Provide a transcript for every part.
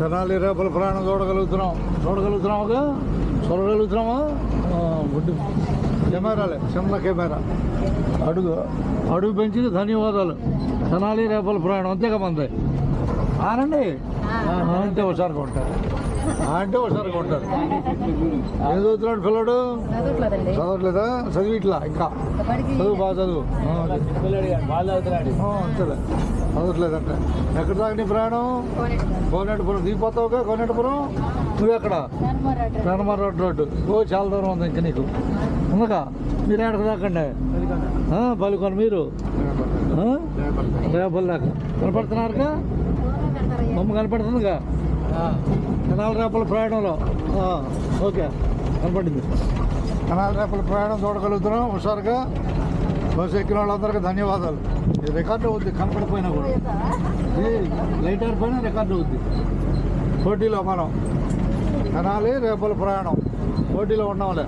తెనాలి రేపల ప్రయాణం చూడగలుగుతున్నామా గుడ్డు కెమెరాలే చిన్న కెమెరా అడుగు పెంచి ధన్యవాదాలు. తెనాలి రేపల ప్రయాణం అంతేగా మంది ఆనండి అంటే ఒకసారిగా ఉంటారు ఏం చదువుతున్నాడు పిల్లడు? చదవట్లేదా? చదివిట్లా ఇంకా చదువు బాగా చదువు అంతేలే చదవట్లేదంటే. ఎక్కడ దాకా నీ ప్రయాణం? కోనేటిపురం దిగిపోతావుగా. కోనేటిపురం నువ్వెక్కడ? ధర్మార్ రోడ్డు. చాలా దూరం ఉంది ఇంకా నీకు ఉందగా. మీరు ఎక్కడికి దాకండి? పలుకొని మీరు రేపల దాకా కనపడుతున్నారుగా. బొమ్మ కనపడుతుందిగా తెనాలి రేపల ప్రయాణంలో. ఓకే కనపడింది. తెనాలి రేపల ప్రయాణం చూడగలుగుతున్నాం హుషారుగా. బస్సు ఎక్కిన వాళ్ళందరికీ ధన్యవాదాలు. ఇది రికార్డు అవుద్ది కనపడిపోయినా కూడా. ఇది లైట్ అయిపోయినా రికార్డు అవుద్ది. పోటీలో మనం తెనాలి రేపల ప్రయాణం పోటీలో ఉన్నాంలే.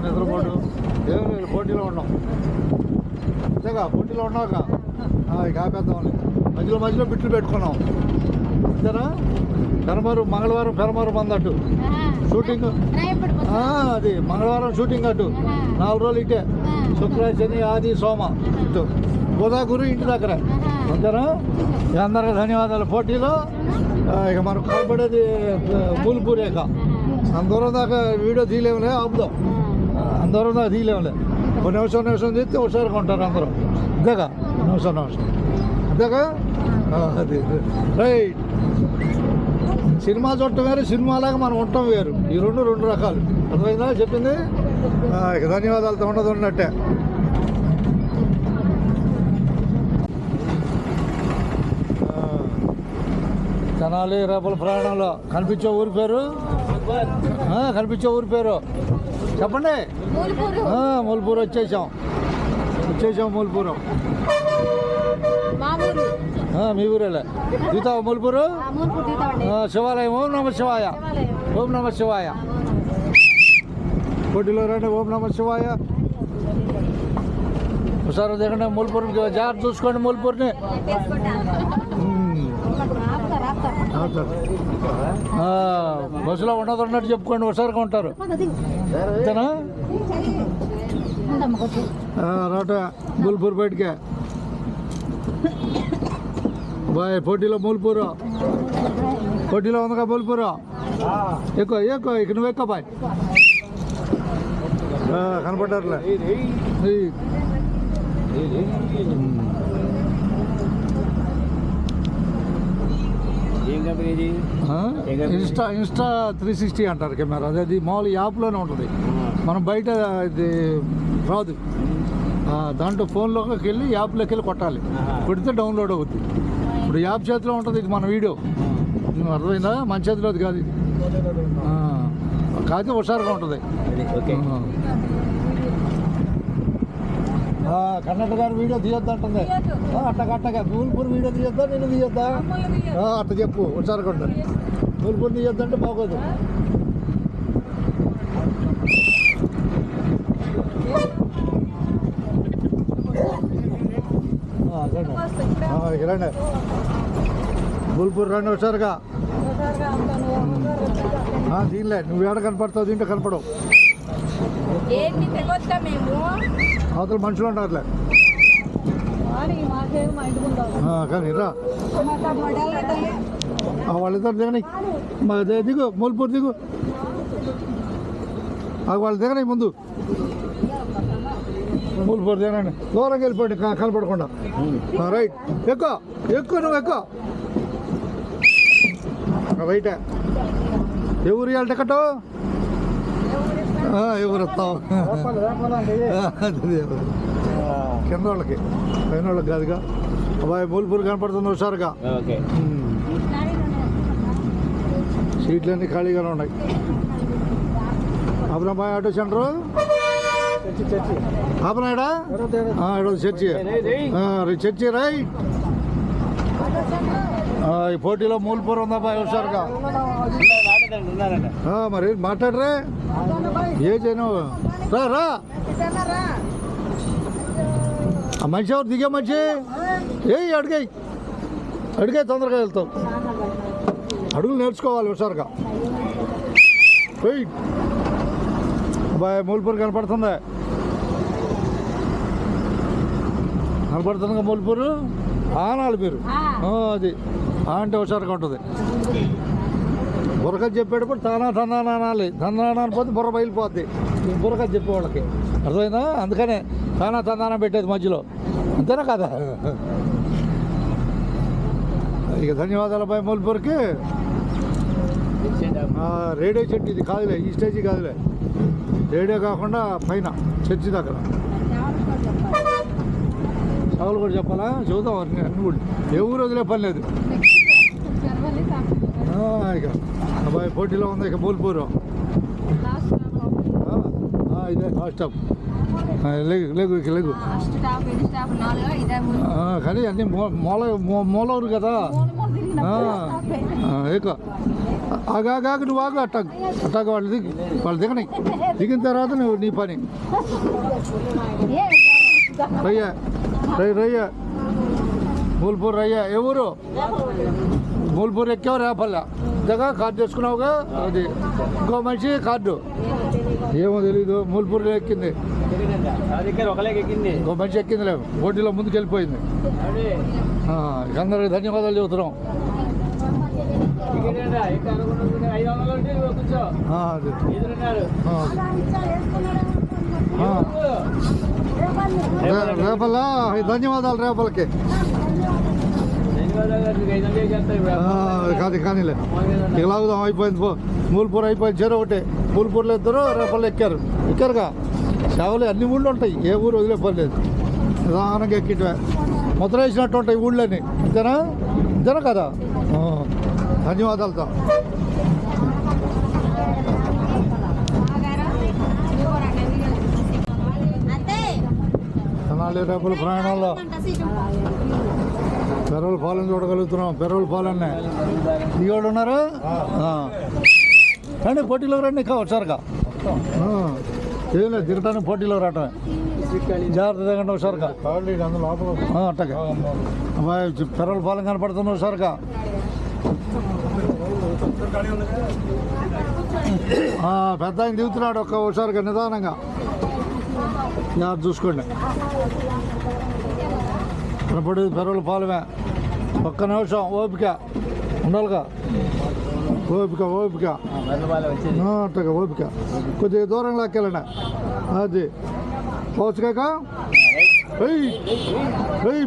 నిద్రపోటు ఏం లేదు, పోటీలో ఉన్నాం అంతేగా. పోటీలో ఉన్నాక ఇక ఆపేద్దాంలే. మధ్యలో బిట్లు పెట్టుకున్నాం అంతేనా. మంగళవారం పెరమారు మందట్టు షూటింగ్. అది మంగళవారం షూటింగ్ అటు 4 రోజులు ఇటే. శుక్ర శని ఆది సోమ ఇటు బుధ గురు ఇంటి దగ్గర అంతేనా. అందరికీ ధన్యవాదాలు. పోటీలో ఇక మనకు కనపడేది పూల్పూరేక. అందరం దాకా వీడియో తీయలేములే, ఆపుదాం. అందరం దాకా తీయలేములే. నిమిషం తీస్తే హుషారుగా ఉంటారు అందరూ అంతేగా. నిమిషం అంతేగా. అది రైట్. సినిమా చూడటం వేరు, సినిమాలాగా మనం ఉండటం వేరు. ఈ రెండు రకాలు. అర్థమైందా చెప్పింది? ఇక ధన్యవాదాలతో ఉన్నట్టే. తెనాలి రేపల ప్రయాణంలో కనిపించే ఊరి పేరు చెప్పండి. మూలపూర్ వచ్చేసాం మూలపూరం. మీ ఊరేలే దిగుతావు మూలపూరు. శివాలయం. ఓం నమ శివాయ. పోటీలో రండి. ఓం నమ శివాయ. ఒకసారి దిగండి. మూలపూర్ జాగ్రత్త చూసుకోండి. మూలపూర్ని బస్సులో ఉన్నట్టు చెప్పుకోండి. హుషారుగా ఉంటారు అంతేనా. రాట మూలపూర్ బయటికే బాయ్. పోటీలో ఉందిగా మూలపూరు. ఎక్కువ ఇక నువ్వు ఎక్కువ బాయ్. కనపడ్డారులే. ఇన్స్టా 360 అంటారు కెమెరా. అది మామూలు యాప్లోనే ఉంటుంది. మనం బయట ఇది రాదు. దాంట్లో ఫోన్లోకి వెళ్ళి యాప్లోకి వెళ్ళి కొట్టాలి. కొడితే డౌన్లోడ్ అవుతుంది. ఇప్పుడు యాప్ చేతిలో ఉంటుంది ఇది మన వీడియో. అర్థమైందా? మన చేతిలో అది కాదు ఇది. కాకపోతే హుషారుగా ఉంటుంది. కన్నడ గారు వీడియో తీయొద్దు అంటుంది. అట్టగా మూలపూర్ వీడియో తీయొద్దా నేను తీయొద్దా? అట్ట చెప్పు. హుషారుగా ఉంటుంది. మూలపూర్ తీయొద్దంటే బాగోదు. రండి మూలపూర్ రండి హుషారుగా. దీనిలే నువ్వు ఏడ కనపడతావు, దీంట్లో కనపడవు. అవతల మనుషులు ఉంటారులే. కానీ రా వాళ్ళిద్దరు దిగని. దిగు మూలపూర్ దిగు. వాళ్ళు దిగని ముందు. మూలపూర్ దిగనండి. దూరంగా వెళ్ళిపోండి కనపడకుండా. రైట్. ఎక్కువ నువ్వు ఎక్కువ. రైటే. ఎవరు ఇవ్వాలి టికెట్? ఎవరు వస్తావు? కింద వాళ్ళకి, పైన వాళ్ళకి కాదుగా. అబ్బాయి మూలపూర్ కనపడుతుంది హుషారుగా. సీట్లన్నీ ఖాళీగానే ఉన్నాయి. అబ్రాబాయ్ ఆటో సెంటరు ఆపనాయడా చర్చి రైట్. ఈ పోటీలో మూలపూర్ ఉందాబాయ్ హుషారుగా. మరి మాట్లాడరే ఏ చేయను. రా ఆ మనిషి ఎవరు దిగే మనిషి? అడిగాయి తొందరగా వెళ్తావు. అడుగులు నేర్చుకోవాలి హుషారుగా. అబ్బాయి మూలపూరు కనపడుతుంది, కనపడుతుందిగా మూలపూరు. ఆనాలి మీరు అది అంటే హుషారుగా ఉంటుంది. బుర్రకథ చెప్పేటప్పుడు తందానా అనాలి. తందానా అనిపోతే బుర్ర బయలుపోద్ది బుర్రకథ చెప్పే వాళ్ళకి, అర్థమైందా? అందుకనే తందానా పెట్టేది మధ్యలో, అంతేనా కదా? ఇక ధన్యవాదాలు అబ్బాయి మూలపూర్కి. రేడియో చెట్టు ఇది కాదులే, ఈ స్టేజీ కాదులే, రేడియో కాకుండా పైన చర్చి దగ్గర. సవాలు కూడా చెప్పాలా? చూద్దాం అన్ని కూడా. ఏ ఊరు వదిలే పని లేదు. ఇక అబ్బాయి పోటీలో ఉంది ఇక మూలపూరు. ఇదే లాస్ట్ స్టాప్. లేగు కానీ అన్ని మూలవరు కదా. ఇక ఆగాగా నువ్వు ఆగు, అట్టాగా వాళ్ళు దిగిన తర్వాత నువ్వు నీ పని. రయ్య మూలపూరు రయ్య. ఏ ఊరు? మూలపూరు ఎక్కావు రేపల్లా ఇంతగా కార్డు చేసుకున్నావుగా. అది ఇంకో మనిషి కార్డు ఏమో తెలీదు. మూలపూరులో ఎక్కింది, ఇంకో మనిషి ఎక్కింది లేవు, పోటీలో ముందుకు వెళ్ళిపోయింది. అందరికి ధన్యవాదాలు చెబుతున్నాం. రేపల్లా ధన్యవాదాలు. రేపలకి కాదు కానీలే, ఇక లాగుదాం. అయిపోయింది మూలపూర్ అయిపోయింది. చెరు ఒకటి మూలపూర్లో ఇద్దరు రేపల్లో ఎక్కారుగా. సేవలు అన్ని ఊళ్ళో ఉంటాయి, ఏ ఊరు వదిలేపర్లేదు. నిదానంగా ఎక్కిటే మొదలు వేసినట్టు ఉంటాయి ఊళ్ళని, అంతేనా? అంతేనా కదా? ధన్యవాదాలతో. తెనాలి రేపల ప్రయాణంలో పెరవల పాలెం చూడగలుగుతున్నాం. పెరవల పాలెన్నే దిగోడు ఉన్నారు. రండి పోటీలో రండి, ఒకసారిగా ఏం లేదు దిగటానికి పోటీలో రావటమే. జాగ్రత్త దిగండి ఒకసారిగా. అట్టగా అబ్బాయి పెరవల పాలెం కనపడుతుంది ఒకసారిగా. పెద్ద ఆయన దిగుతున్నాడు ఒకసారిగా నిదానంగా. చూసుకోండి, కనపడేది పెరవల పాలమే. ఒక్క నిమిషం ఓపిక ఉండాలిగా. ఓపిక అట్టగా ఓపిక. కొద్దిగా దూరంగా లాక్కెళ్ళండి. అది పోచుకాక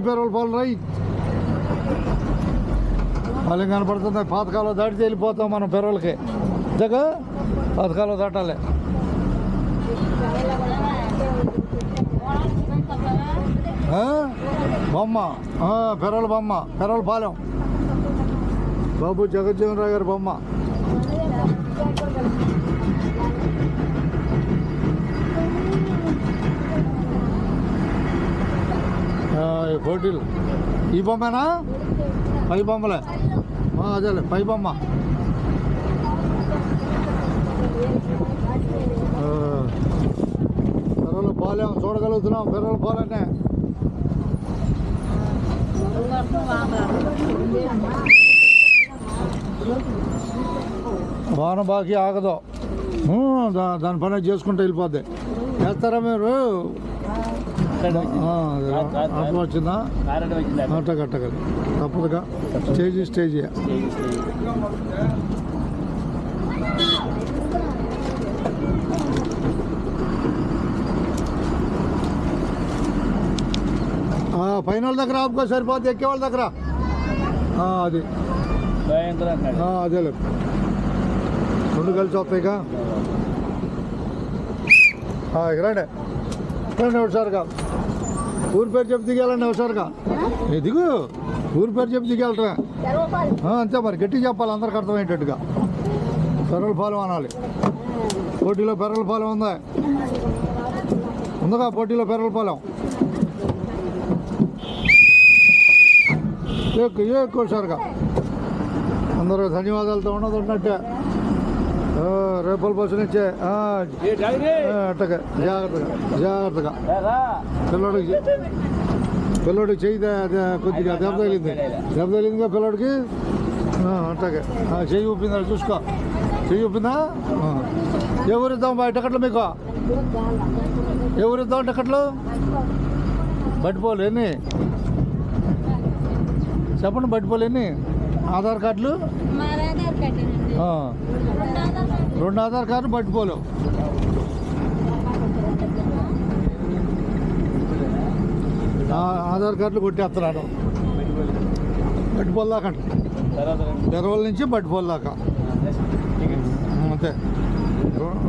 పెరవల పాలెం రై. పాలెం కనపడుతుంది. పాతకాలం దాటితే వెళ్ళిపోతాం మనం పెరవలకి. ఇంతగా పాతకాలం దాటాలి. బొమ్మ పెరవల బొమ్మ, పెరవల పాలెం బాబు జగజ్జీవన్ రావు గారి బొమ్మ. పోటీలు ఈ బొమ్మేనా? పై బొమ్మలే, అదేలే పై బొమ్మ. పెరవల పాలెం చూడగలుగుతున్నాం. పెరవల పాలెనే. వాన బాకీ ఆగదు, దాని పని చేసుకుంటూ వెళ్ళిపోద్ది. చేస్తారా మీరు? అట్లా వచ్చిందా? అట్టగా తప్పదుగా. స్టేజ్ పైన వాళ్ళ దగ్గర ఆపుకో సరిపోద్ది, ఎక్కే వాళ్ళ దగ్గర. అది అదేలే, రెండు కలిసి వస్తాయి. ఇక రండి ఒకసారిగా. ఊరి పేరు చెప్పి దిగాలండి ఒకసారిగా. దిగు, ఊరి పేరు చెప్పి దిగలరా. అంతే మరి, గట్టిగా చెప్పాలి అందరికి అర్థమయ్యేటట్టుగా. పెరవల పాలెం అనాలి. పోటీలో పెరవల పాలెం ఉందిగా, పోటీలో పెరవల పాలెం. ఎక్కువసారిగా అందరూ ధన్యవాదాలతో ఉన్నట్టే. రేపల బస్సు నుంచే అట్టగా జాగ్రత్తగా. పిల్లోడికి చేయి కొద్దిగా దెబ్బ తగిలిందిగా పిల్లోడికి. అంతకే చెయ్యి ఊపిందా చూసుకో, చెయ్యి ఊపిందా. ఎవరిద్దాం టికెట్లు మీకు? ఎవరిద్దాం టికెట్లు? బట్టిపోలు ఎన్ని చెప్పండి, బట్టిపోలు ఎన్ని? ఆధార్ కార్డులు 2 ఆధార్ కార్డులు బట్టిపోలు. ఆధార్ కార్డులు కొట్టేస్తున్నాడు బట్టిపోలు దాకా, ఎర్రవల్ నుంచి బట్టిపోలు దాకా అంతే.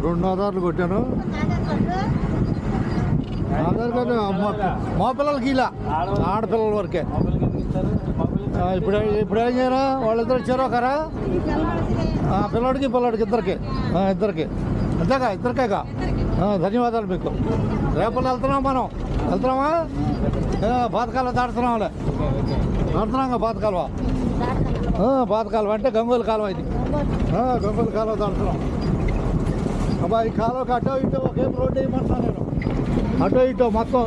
2 ఆధార్లు కొట్టాను. ఆధార్ కార్డు మా పిల్లలకి ఇలా ఆడపిల్లల వరకే. ఇప్పుడు ఏం చేయరా? వాళ్ళిద్దరు ఇచ్చారు ఒకరా? పిల్లడికి ఇద్దరికి అంతేగా, ఇద్దరికేగా. ధన్యవాదాలు మీకు. రేపటి వెళ్తున్నాం, మనం వెళ్తున్నామా? పాతకాలం దాడుతున్నాంలే, దాడుతున్నాం. పాతకాలం అంటే గంగోలు కాలం ఇది. గంగోలు కాలువ దాడుతున్నాం. అబ్బా ఈ కాలువకి అటో ఇటో ఒకేం రోడ్డు వేయమంటున్నాను నేను. అటో ఇటో మొత్తం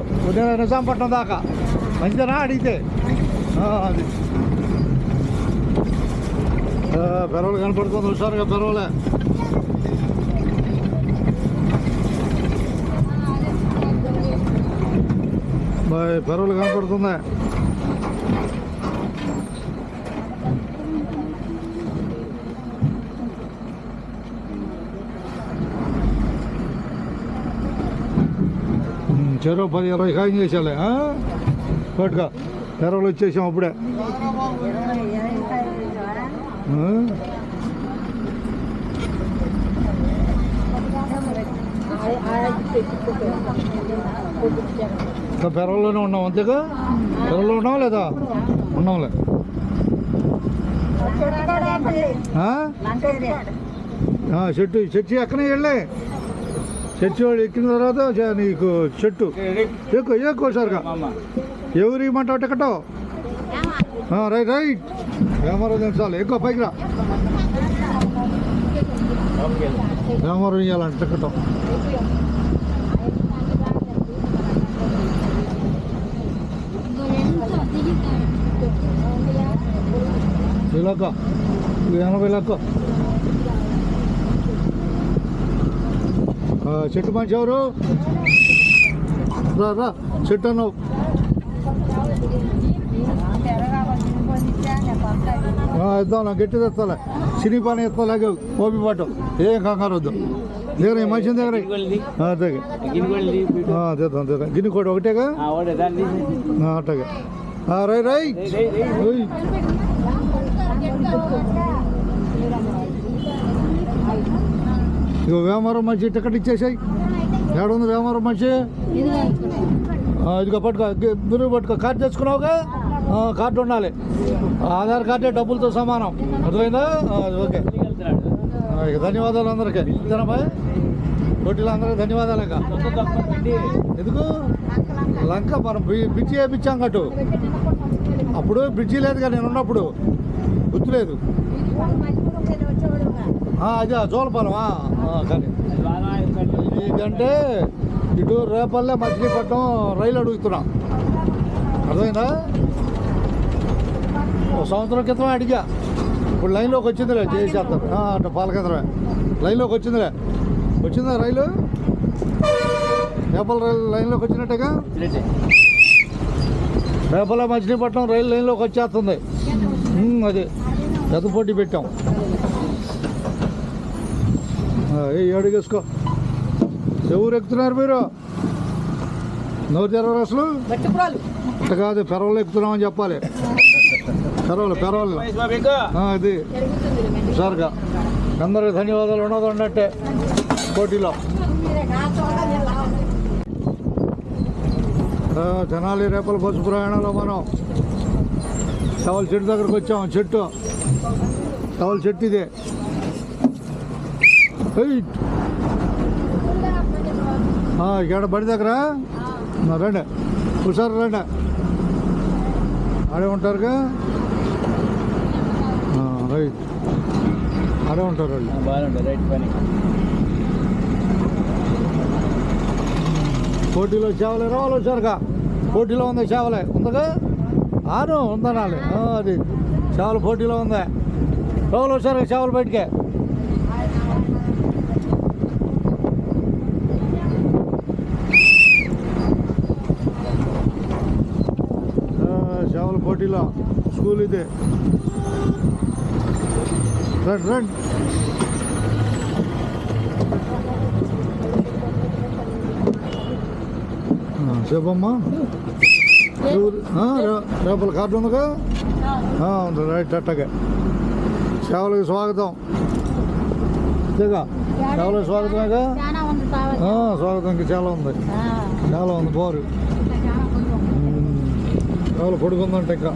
నిజాంపట్నం దాకా మంచిదేనా అడిగితే? అది పెరవలు కనపడుతుంది హుషారుగా, పెరవలే. పెరవలు కనపడుతుంది. చెరువు 10-20 ఖాయం చేసాలే. పట్టుగా పెరవలు వచ్చేసాం అప్పుడే. పెరవల్లోనే ఉన్నాం అంతేగా? పెరవల్లో ఉన్నాం లేదా? ఉన్నాంలే. చెట్టు ఎక్కనే వెళ్ళే, చర్చి వాడు ఎక్కిన తర్వాత నీకు చెట్టు ఎక్కువసారిగా ఎవరు ఇవ్వమంటావు టికెట్? రైట్ వ్యాపారం చాలు, ఎక్కువ పైకి రా. వ్యాపారం ఇవ్వాలంటే టికెట్. ఇలాక 80 లెక్క. చెట్టు మంచి ఎవరు? రా చెట్టు అన్నావు. ఇద్దాం, నాకు గట్టి తెస్తాలే, సినీ పని ఎత్తాలే, ఓపి పాటు ఏం కంగారు వద్దు. దగ్గర మంచి దగ్గర తెద్దాం. గిన్నె కూడా ఒకటేగా అట్టగా. రై ఇక వ్యాపారం మంచి టికెట్ ఇచ్చేసాయి. ఏడుంది వ్యాపారం మంచి? ఇదిగో పట్టుకో, మీరు పట్టుకో. కార్డు తెచ్చుకున్నావుగా? కార్డు ఉండాలి. ఆధార్ కార్డే డబ్బులతో సమానం, అర్థమైందా? ఓకే. ఇక ధన్యవాదాలు అందరికీ. ఇద్దరమ్మా పోటీలు అందరికీ ధన్యవాదాలు. ఇంకా ఎందుకు లంక మనం బ్రిడ్జి వేయించాం కట్టు. అప్పుడు బ్రిడ్జి లేదుగా, నేను ఉన్నప్పుడు గుర్తులేదు. అదే జోలపాలెం. కానీ ఇదంటే ఇటు రేపల్లె మచిలీపట్నం రైలు అడుగుతున్నా, అర్థమైందా? 1 సంవత్సరం క్రితమే అడిగా. ఇప్పుడు లైన్లోకి వచ్చిందిలే, చేసేస్తారు. అంటే పాలకేంద్రమే లైన్లోకి వచ్చిందిలే. వచ్చిందా రైలు? రేపల్ల రైలు లైన్లోకి వచ్చినట్టుగా. రేపల్లె మచిలీపట్నం రైలు లైన్లోకి వచ్చేస్తుంది. అది పెద్ద పోటీ పెట్టాం. అడిగేసుకో. ఎవరు ఎక్కుతున్నారు మీరు? నవ్వు తెరవరు అసలు? అట్ట కాదు, పెరవలు ఎక్కుతున్నామని చెప్పాలి. పెరవలు అది హుషారుగా. అందరికి ధన్యవాదాలు. ఉన్నది ఉన్నట్టే పోటీలో. తెనాలి రేపల బస్సు ప్రయాణంలో మనం టవల్ చెట్టు దగ్గరకు వచ్చాము. టవల్ చెట్టు ఇదే. ఇక్కడ బడి దగ్గర రండి, హుషారు రండి. ఆడే ఉంటారుగా? రైట్, ఆడే ఉంటారు వాళ్ళు. పోటీలో చేవలే రావాలి. హుషారుగా పోటీలో ఉంది. చేవలే ఉందిగా? ఉందనాలి. అది చేవల పోటీలో ఉంది. రావులు వచ్చారు చేపలు బయటికే. చేపల పోటీలో స్కూల్ ఇదే. రండి రండి. చెప్పమ్మా రేపల కార్డు ఉందిగా ఉంది రైట్ అట్టగా. చేపలకి స్వాగతం అంతేగా, చేపలకి స్వాగతమేగా. స్వాగతం ఇంకా చాలా ఉంది, చాలా ఉంది బోరు. చేపలు పొడుగుందంట ఇంకా.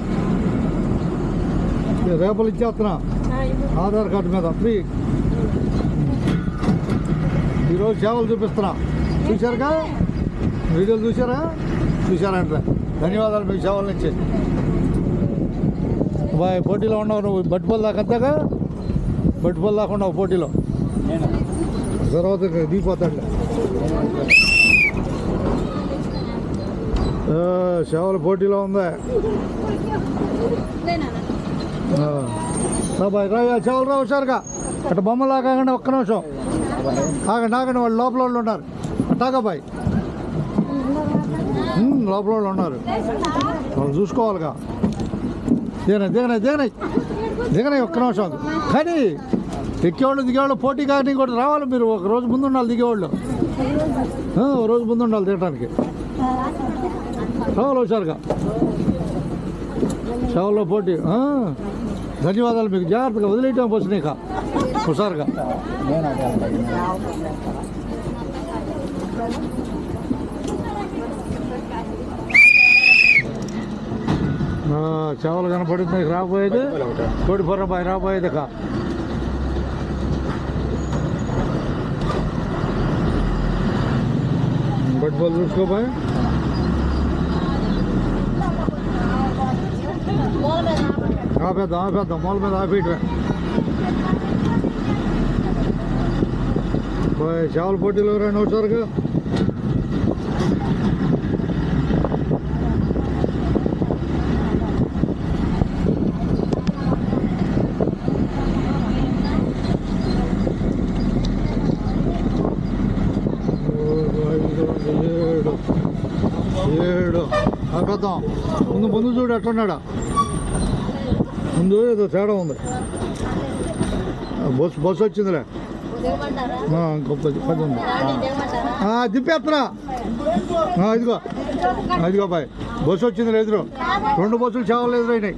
రేపలు ఇచ్చేస్తున్నా ఆధార్ కార్డు మీద ఫ్రీ. ఈరోజు చేపలు చూపిస్తున్నా, చూశారుగా వీడియోలు చూశారంటే ధన్యవాదాలు మీకు చేపల నుంచి. బాయ్ పోటీలో ఉన్నావు నువ్వు, బట్టిపల్లి దాకా అంతేగా, బట్టిపల్లి దాకా ఉన్నావు పోటీలో. తర్వాత దిగిపోతాడు. చేపల పోటీలో ఉంది. బాయ్ రా చేపలు రా హుషారుగా. అట్లా బొమ్మలా కాకండి, ఒక్క నిమిషం ఆగండి, వాళ్ళు లోపల వాళ్ళు ఉన్నారు. అట్టాగా బాయ్, లోపల వాళ్ళు ఉన్నారు, వాళ్ళు చూసుకోవాలిగా. దిగనాయి ఒక్క నిమిషం. కానీ ఎక్కేవాళ్ళు దిగేవాళ్ళు పోటీ కానీ కూడా రావాలి. మీరు ఒక రోజు ముందు ఉండాలి, దిగేవాళ్ళు ఒక రోజు ముందు ఉండాలి దిగటానికి. రావాలి హుషారుగా. చేపల్లో పోటీ. ధన్యవాదాలు మీకు. జాగ్రత్తగా వదిలేయటం బస్సు నీక హుషారుగా. చేపలు కనపడుతుంది రాబోయేది. కోడిపుర బాయ్ రాబోయేది కా. బట్టిపల్లి చూసుకోబాయ్. ఆపేద్దాం మూల మీద ఆపేయటమే. చేపల పోటీలో రండి వచ్చారుగా. ఏడు ఆపేద్దాం. ముందు చూడు ఎట్లున్నాడా, ముందు ఏదో తేడా ఉంది. బస్సు వచ్చిందిలే, ఇంకొక 10 ఉంది. దింపేస్తున్నా. ఇదిగో బాయ్ బస్సు వచ్చిందిలే ఎదురు. 2 బస్సులు చేపలు ఎదురైనాయి.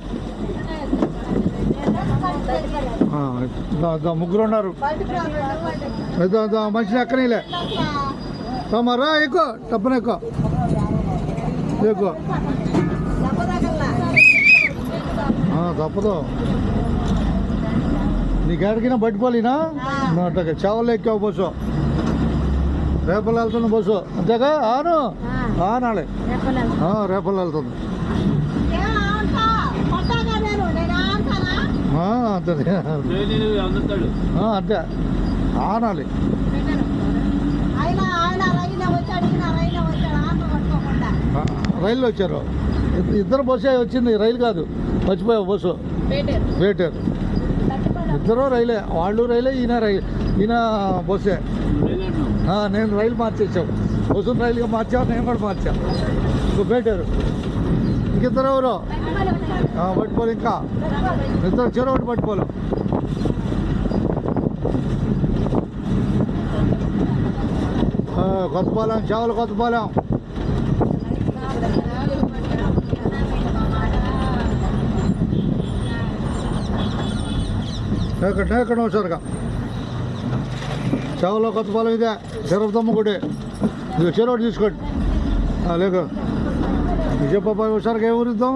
ముగ్గురు ఉన్నారు. మనిషిని ఎక్కనీలే. రా ఎక్కువ తప్పన ఎక్కువ. తప్పదు. నీకు ఎక్కడికైనా పట్టుకోలేనా అట్టగా. చేపలు ఎక్కావు బస్సు, రేపలు వెళ్తున్న బస్సు అంతేగా. ఆనాలే రేపలు వెళ్తుంది. అంతే ఆనాలి. రైల్లో వచ్చారు. ఇద్దరు బస్సే వచ్చింది, రైలు కాదు. మర్చిపోయావు బస్సు. వేటర్ ఇద్దరు రైలే. వాళ్ళు రైలే, ఈయన బస్సే. నేను రైలు మార్చేసావు, బస్సును రైలుగా మార్చావు, నేను కూడా మార్చా. ఇంకో వేటారు. ఇంకిద్దరు ఎవరు పట్టుకోలు. ఇంకా ఇద్దరు చెరొకటి పట్టుకోలు. కొత్తపాలెం చేపలు, కొత్తపాలెం. ఎక్కడ వచ్చారుగా. చేపలో కొత్తపాలెం ఇదే. తిరుపతమ్మ గుడి. ఇది చెరొకటి తీసుకోండి. లేక చెప్పబాయ్ హుషారుగా ఏ ఊరిద్దాం.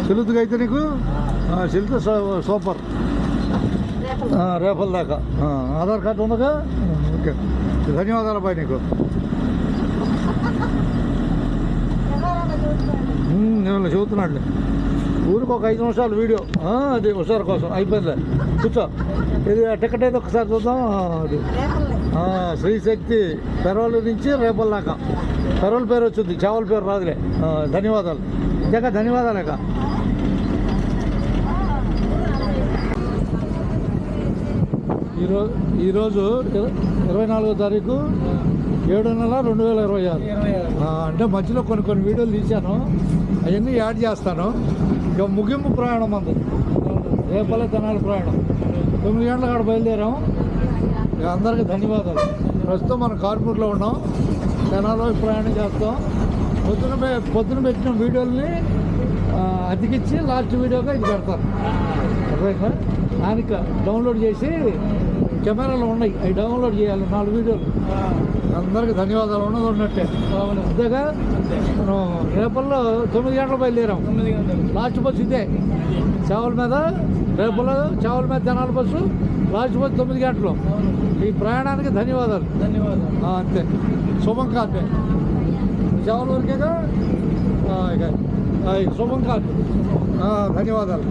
చెల్లుతుగా అయితే నీకు చెల్లితే సూపర్. రేపల దాకా ఆధార్ కార్డు ఉందిగా. ఓకే ధన్యవాదాలు బాయ్ నీకు. నేను చెబుతున్నాండి. ఊరికి ఒక 5 నిమిషాలు వీడియో. అది హుషారు కోసం అయిపోయింది. కూర్చో. ఇది టికెట్ అయితే ఒకసారి చూద్దాం. అది శ్రీశక్తి పెరవల్ నుంచి రేపల దాకా. పెరవల్ పేరు వచ్చింది, చేపల పేరు రాదులే. ధన్యవాదాలు. ఇంకా ధన్యవాదాలేక. ఈరోజు 24వ తారీఖు 7 నెల 2026. అంటే మధ్యలో కొన్ని వీడియోలు తీశాను, అవన్నీ యాడ్ చేస్తాను. ఇక ముగింపు ప్రయాణం అంది రేపల్లె తెనాలి ప్రయాణం. 9 గంటల కాడ బయలుదేరాం. ఇక అందరికీ ధన్యవాదాలు. ప్రస్తుతం మనం కార్పూర్లో ఉన్నాం, తెనాలి వైపు ప్రయాణం చేస్తాం. పొద్దున పెట్టిన వీడియోల్ని అతికిచ్చి లాస్ట్ వీడియోగా ఇది పెడతాను. అర్థమైందా? దానికి డౌన్లోడ్ చేసి కెమెరాలో ఉన్నాయి, అవి డౌన్లోడ్ చేయాలి 4 వీడియోలు. అందరికీ ధన్యవాదాలు. ఉన్నట్టే అంతేగా. మనం రేపల్లో 9 గంటలు బయలుదేరాం. లాస్ట్ బస్సు ఇదే చేవల మీద. రేపల్లో చేవల మీద తెనాలి బస్సు లాస్ట్ బస్సు 9 గంటలు. ఈ ప్రయాణానికి ధన్యవాదాలు. అంతే, శుభం కాదు. చేవల వరకేగా ఇక శుభం కాదు. ధన్యవాదాలు.